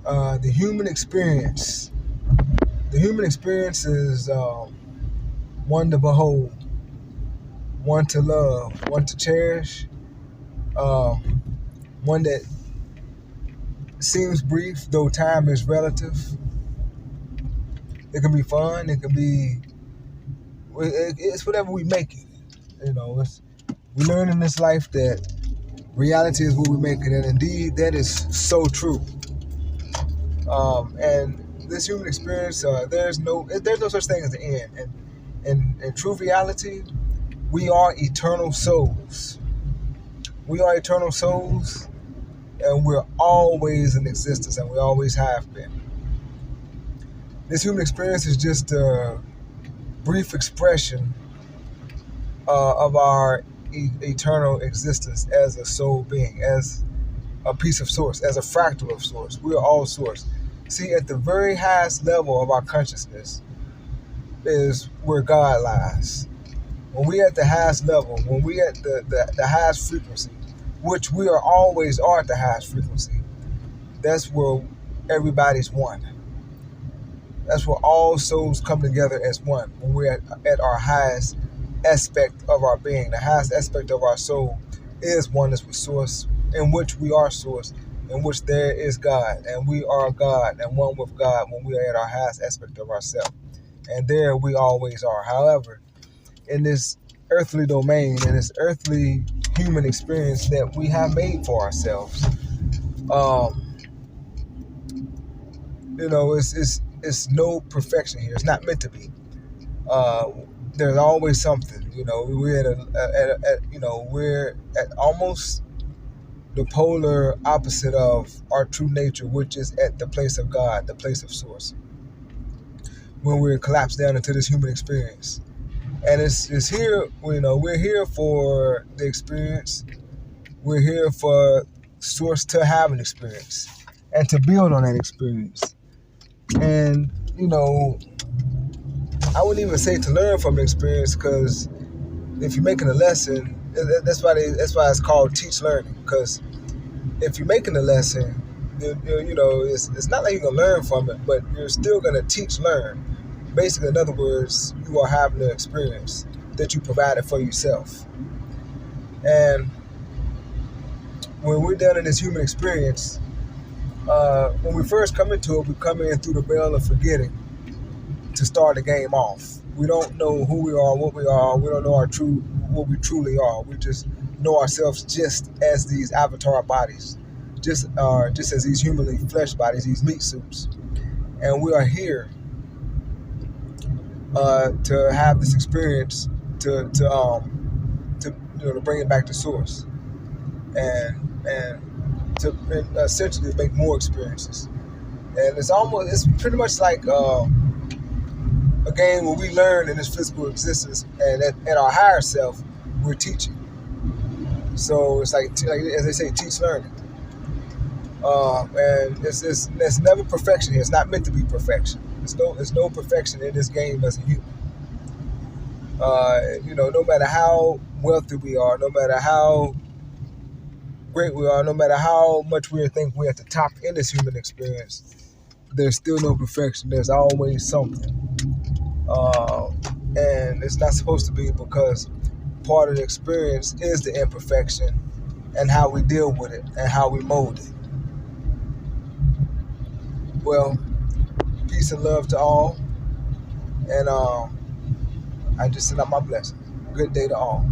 The human experience. The human experience is one to behold, one to love, one to cherish, um, one that seems brief, though time is relative. It can be fun. It can be. It's whatever we make it. We learn in this life that reality is what we make it, and indeed that is so true. And this human experience, there's no such thing as the end. And in true reality, we are eternal souls. We are eternal souls, and we're always in existence, and we always have been. This human experience is just a brief expression of our eternal existence as a soul being, as a piece of source, as a fractal of source. We are all source. See, at the very highest level of our consciousness is where God lies. When we at the highest level, when we at the highest frequency, which we are always are at the highest frequency, that's where everybody's one. That's where all souls come together as one. When we're at our highest aspect of our being, the highest aspect of our soul is oneness with source, in which we are source, in which there is God, and we are God and one with God when we are at our highest aspect of ourselves. And there we always are. However, in this earthly domain, in this earthly human experience that we have made for ourselves, it's no perfection here. It's not meant to be. There's always something. We're at almost the polar opposite of our true nature, which is at the place of God, the place of source. When we're collapsed down into this human experience, and it's here. We're here for the experience. We're here for source to have an experience and to build on that experience. And I wouldn't even say to learn from the experience, because if you're making a lesson, that's why it's called teach learning. Because if you're making a lesson, it's not like you're gonna learn from it, but you're still gonna teach learn. Basically, in other words, you are having an experience that you provided for yourself. And when we're done in this human experience, when we first come into it, we come in through the veil of forgetting to start the game off. We don't know who we are, what we are. We don't know what we truly are. We just know ourselves just as these avatar bodies, just as these humanly flesh bodies, these meat suits. And we are here to have this experience, to bring it back to source, and to essentially make more experiences. And it's pretty much like a game where we learn in this physical existence, and at our higher self, we're teaching. So it's like as they say, teach learning. And it's never perfection here. It's not meant to be perfection. There's no perfection in this game as a human. No matter how wealthy we are, no matter how great we are, no matter how much we think we're at the top in this human experience, there's still no perfection. There's always something. And it's not supposed to be, because part of the experience is the imperfection and how we deal with it and how we mold it. Well, peace and love to all. And I just send out my blessing. Good day to all.